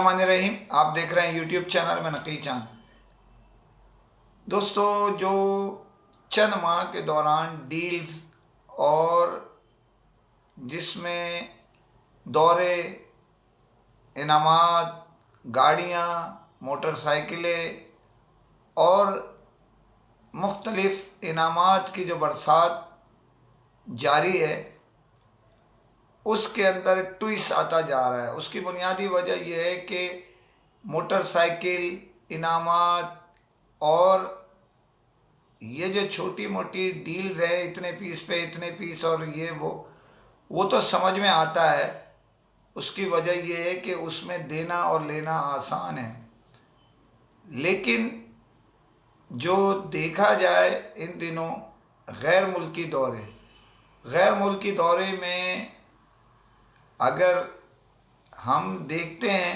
बिस्मिल्लाहिर्रहमानिर्रहीम। आप देख रहे हैं यूट्यूब चैनल में नकी चांद। दोस्तों, जो चंद माह के दौरान डील्स और जिसमें दौरे, इनामात, गाड़ियाँ, मोटरसाइकिलें और मुख्तलिफ़ इनामात की जो बरसात जारी है, उसके अंदर ट्विस्ट आता जा रहा है। उसकी बुनियादी वजह यह है कि मोटरसाइकिल, इनामात और ये जो छोटी मोटी डील्स है, इतने पीस पे इतने पीस और ये वो तो समझ में आता है। उसकी वजह यह है कि उसमें देना और लेना आसान है। लेकिन जो देखा जाए इन दिनों गैर मुल्की दौरे में अगर हम देखते हैं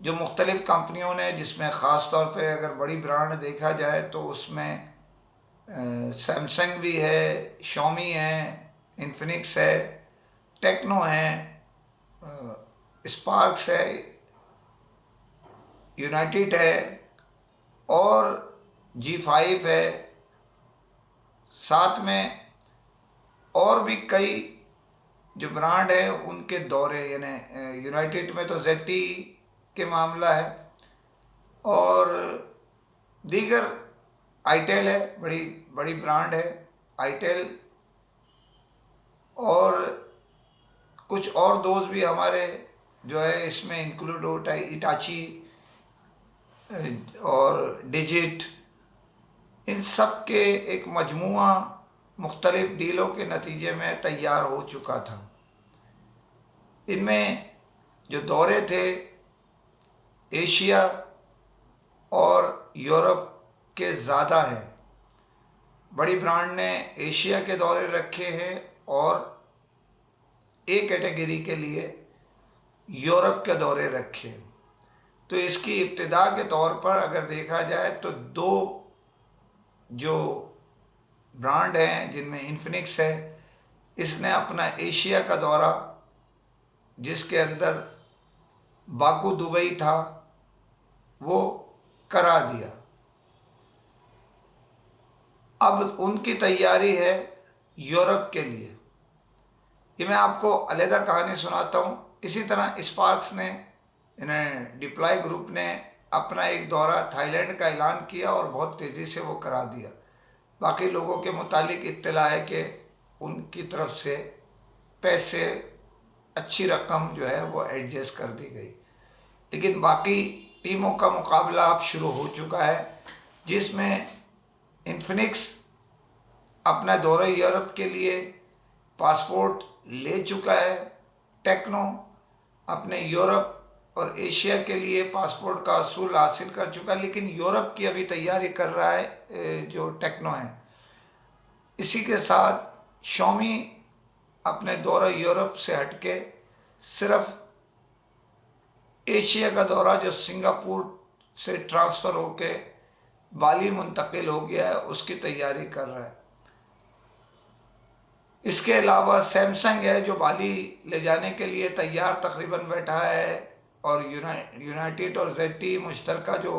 जो मुख्तलिफ़ कंपनियों ने, जिसमें ख़ास तौर पे अगर बड़ी ब्रांड देखा जाए तो उसमें सैमसंग भी है, शॉमी है, इन्फिनिक्स है, टेक्नो है, स्पार्क्स है, यूनाइटेड है और G5 है। साथ में और भी कई जो ब्रांड है उनके दौरे, यानी यूनाइटेड में तो ZTE के मामला है और दीगर आईटेल है, बड़ी बड़ी ब्रांड है आईटेल, और कुछ और दोस्त भी हमारे जो है इसमें इंक्लूड होता है, इटाची और डिजिट। इन सब के एक मजमुआ मुख्तलिफ डीलों के नतीजे में तैयार हो चुका था। इनमें जो दौरे थे एशिया और यूरोप के ज़्यादा हैं। बड़ी ब्रांड ने एशिया के दौरे रखे हैं और ए कैटेगरी के लिए यूरोप के दौरे रखे। तो इसकी इब्तिदा के तौर पर अगर देखा जाए तो दो जो ब्रांड हैं, जिनमें इन्फिनिक्स है, इसने अपना एशिया का दौरा, जिसके अंदर बाकू दुबई था, वो करा दिया। अब उनकी तैयारी है यूरोप के लिए। ये मैं आपको अलहदा कहानी सुनाता हूँ। इसी तरह स्पार्क्स ने, इन्हें डिप्लॉय ग्रुप ने अपना एक दौरा थाईलैंड का ऐलान किया और बहुत तेज़ी से वो करा दिया। बाकी लोगों के मुतालिक इत्तला है कि उनकी तरफ से पैसे, अच्छी रकम जो है वो एडजस्ट कर दी गई। लेकिन बाकी टीमों का मुकाबला अब शुरू हो चुका है, जिसमें इन्फिनिक्स अपना दौरा यूरोप के लिए पासपोर्ट ले चुका है, टेक्नो अपने यूरोप और एशिया के लिए पासपोर्ट का असूल हासिल कर चुका है, लेकिन यूरोप की अभी तैयारी कर रहा है जो टेक्नो है। इसी के साथ शॉमी अपने दौरा यूरोप से हटके सिर्फ एशिया का दौरा, जो सिंगापुर से ट्रांसफ़र होके बाली मुंतकिल हो गया है, उसकी तैयारी कर रहा है। इसके अलावा सैमसंग है जो बाली ले जाने के लिए तैयार तकरीबन बैठा है, और यूनाइटेड और ZTE मुश्तरका जो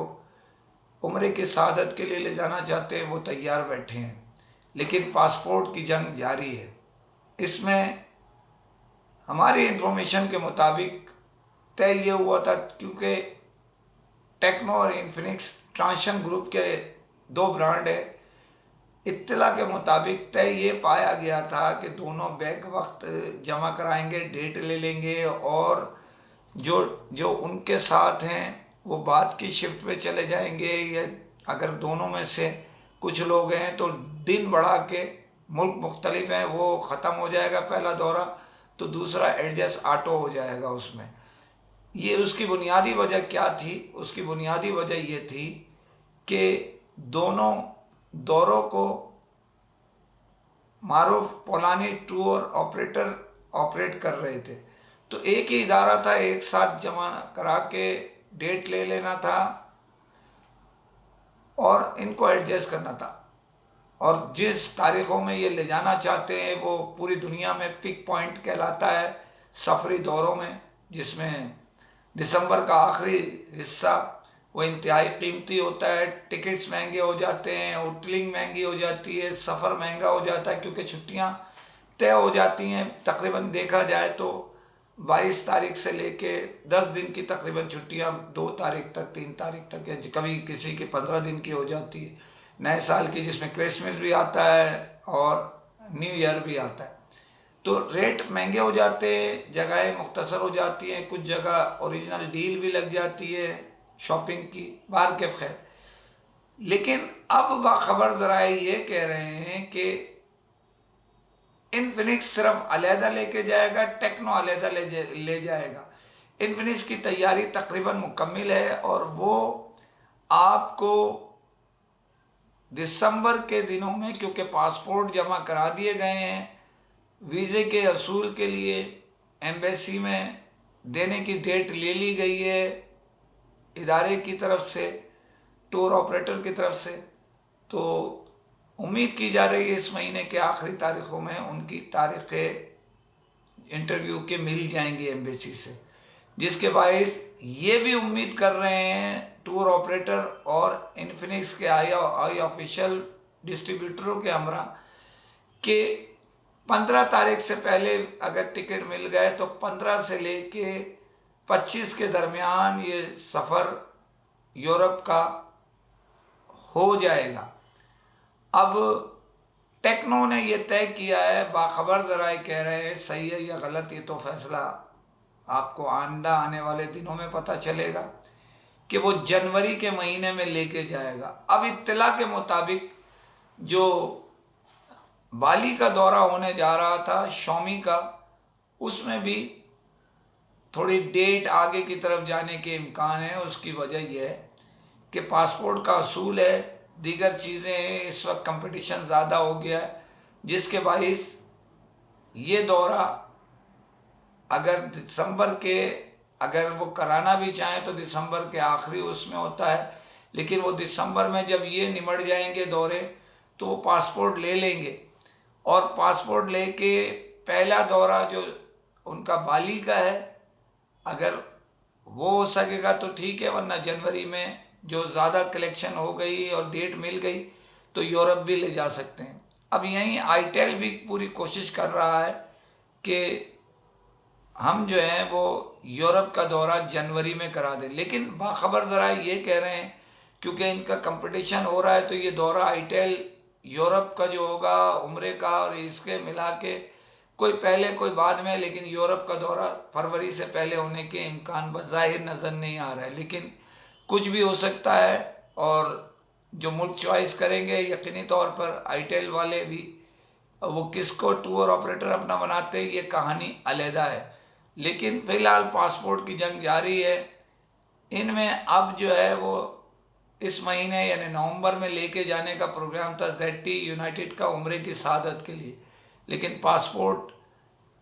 उम्रे की सआदत के लिए ले जाना चाहते हैं वो तैयार बैठे हैं। लेकिन पासपोर्ट की जंग जारी है। इसमें हमारी इंफॉर्मेशन के मुताबिक तय ये हुआ था, क्योंकि टेक्नो और इन्फिनिक्स ट्रांशन ग्रुप के दो ब्रांड है, इत्तला के मुताबिक तय ये पाया गया था कि दोनों बैक वक्त जमा कराएंगे, डेट ले लेंगे, और जो उनके साथ हैं वो बाद की शिफ्ट पे चले जाएंगे, या अगर दोनों में से कुछ लोग हैं तो दिन बढ़ा के, मुल्क मुख्तलिफ हैं, वो ख़त्म हो जाएगा पहला दौरा तो दूसरा एडजस्ट ऑटो हो जाएगा उसमें। ये उसकी बुनियादी वजह क्या थी? उसकी बुनियादी वजह ये थी कि दोनों दौरों को मारूफ पोलानी टूर ऑपरेटर ऑपरेट कर रहे थे। तो एक ही इदारा था, एक साथ जमा करा के डेट ले लेना था और इनको एडजस्ट करना था। और जिस तारीख़ों में ये ले जाना चाहते हैं वो पूरी दुनिया में पिक पॉइंट कहलाता है सफरी दौरों में, जिसमें दिसंबर का आखिरी हिस्सा वो इंतहाई कीमती होता है। टिकट्स महंगे हो जाते हैं, होटलिंग महंगी हो जाती है, सफ़र महंगा हो जाता है, क्योंकि छुट्टियां तय हो जाती हैं। तकरीबन देखा जाए तो 22 तारीख से लेके 10 दिन की तकरीबन छुट्टियां 2 तारीख तक, 3 तारीख तक, या कभी किसी की 15 दिन की हो जाती है नए साल की, जिसमें क्रिसमस भी आता है और न्यू ईयर भी आता है। तो रेट महंगे हो जाते हैं, जगहें मुख्तसर हो जाती हैं, कुछ जगह ओरिजिनल डील भी लग जाती है शॉपिंग की, बाहर के खैर। लेकिन अब बाखबर ज़राए ये कह रहे हैं कि इन्फिनिक्स सिर्फ अलहदा लेके जाएगा, टेक्नो अलहदा ले जाएगा। इन्फिनिक्स की तैयारी तकरीबन मुकम्मिल है और वो आपको दिसंबर के दिनों में, क्योंकि पासपोर्ट जमा करा दिए गए हैं, वीज़े के असूल के लिए एम्बेसी में देने की डेट ले ली गई है इदारे की तरफ से, टूर ऑपरेटर की तरफ से। तो उम्मीद की जा रही है इस महीने के आखिरी तारीखों में उनकी तारीखें इंटरव्यू के मिल जाएंगी एम्बेसी से, जिसके बायस ये भी उम्मीद कर रहे हैं टूर ऑपरेटर और इन्फिनिक्स के आई ऑफिशियल डिस्ट्रीब्यूटरों के हमरा कि 15 तारीख से पहले अगर टिकट मिल गए तो 15 से लेके 25 के दरमियान ये सफ़र यूरोप का हो जाएगा। अब टेक्नो ने ये तय किया है, बाखबर ज़राए कह रहे हैं, सही है या गलत ये तो फैसला आपको आने वाले दिनों में पता चलेगा, कि वो जनवरी के महीने में लेके जाएगा। अब इत्तला के मुताबिक जो बाली का दौरा होने जा रहा था शॉमी का, उसमें भी थोड़ी डेट आगे की तरफ जाने के इम्कान है। उसकी वजह यह है कि पासपोर्ट का असूल है, दीगर चीज़ें हैं, इस वक्त कंपटीशन ज़्यादा हो गया है, जिसके बाइस ये दौरा अगर दिसंबर के, अगर वो कराना भी चाहें तो दिसंबर के आखिरी उसमें होता है, लेकिन वो दिसंबर में जब ये निमट जाएंगे दौरे तो वो पासपोर्ट ले लेंगे, और पासपोर्ट लेके पहला दौरा जो उनका बाली का है, अगर वो हो सकेगा तो ठीक है, वरना जनवरी में जो ज़्यादा कलेक्शन हो गई और डेट मिल गई तो यूरोप भी ले जा सकते हैं। अब यहीं आईटेल भी पूरी कोशिश कर रहा है कि हम जो हैं वो यूरोप का दौरा जनवरी में करा दें, लेकिन बाखबर ज़रा ये कह रहे हैं क्योंकि इनका कंपटीशन हो रहा है तो ये दौरा आईटेल यूरोप का जो होगा उम्रे का और इसके मिला के कोई पहले कोई बाद में, लेकिन यूरोप का दौरा फरवरी से पहले होने के इम्कान बज़ाहिर नज़र नहीं आ रहा है, लेकिन कुछ भी हो सकता है। और जो मुल्क चॉइस करेंगे यकीनी तौर पर आईटेल वाले भी, वो किसको टूर ऑपरेटर अपना बनाते हैं ये कहानी अलहदा है। लेकिन फ़िलहाल पासपोर्ट की जंग जारी है। इनमें अब जो है वो इस महीने यानी नवंबर में लेके जाने का प्रोग्राम था ZT यूनाइटेड का उम्रे की सआदत के लिए, लेकिन पासपोर्ट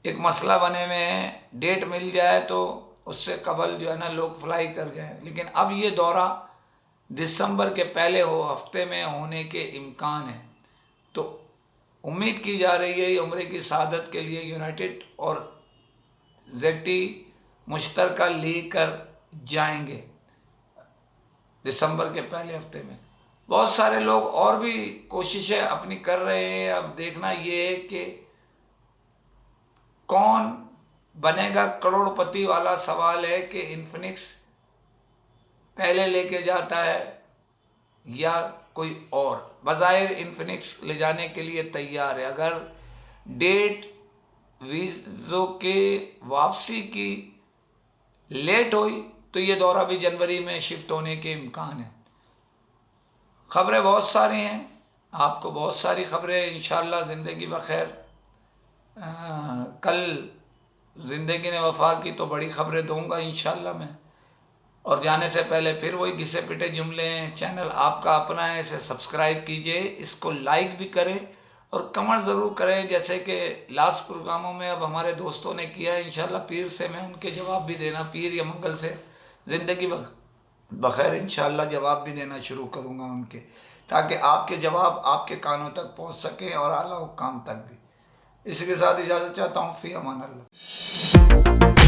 एक मसला बने में है, डेट मिल जाए तो उससे कबल जो है ना लोग फ्लाई कर जाएं। लेकिन अब ये दौरा दिसंबर के पहले हफ्ते में होने के इम्कान है, तो उम्मीद की जा रही है उम्रे की सआदत के लिए यूनाइटेड और ZT मुश्तरका लेकर जाएंगे दिसंबर के पहले हफ्ते में। बहुत सारे लोग और भी कोशिशें अपनी कर रहे हैं। अब देखना ये है कि कौन बनेगा करोड़पति वाला सवाल है कि इन्फिनिक्स पहले लेके जाता है या कोई और। बज़ाहिर इन्फिनिक्स ले जाने के लिए तैयार है। अगर डेट वीज़ों के वापसी की लेट हुई तो ये दौरा भी जनवरी में शिफ्ट होने के इम्कान है। ख़बरें बहुत सारी हैं, आपको बहुत सारी ख़बरें इंशाअल्लाह ज़िंदगी बखैर। कल ज़िंदगी ने वफा की तो बड़ी ख़बरें दूंगा इंशाअल्लाह मैं। और जाने से पहले फिर वही घिसे पिटे जुमले हैं, चैनल आपका अपना है, इसे सब्सक्राइब कीजिए, इसको लाइक भी करें और कमेंट ज़रूर करें, जैसे कि लास्ट प्रोग्रामों में अब हमारे दोस्तों ने किया है। इंशाअल्लाह पीर से मैं उनके जवाब भी देना, पीर या मंगल से ज़िंदगी बखैर इंशाअल्लाह जवाब भी देना शुरू करूँगा उनके, ताकि आपके जवाब आपके कानों तक पहुँच सकें और आला हुक्काम तक भी। इसी के साथ इजाज़त चाहता हूँ। फ़ी अमान अल्लाह।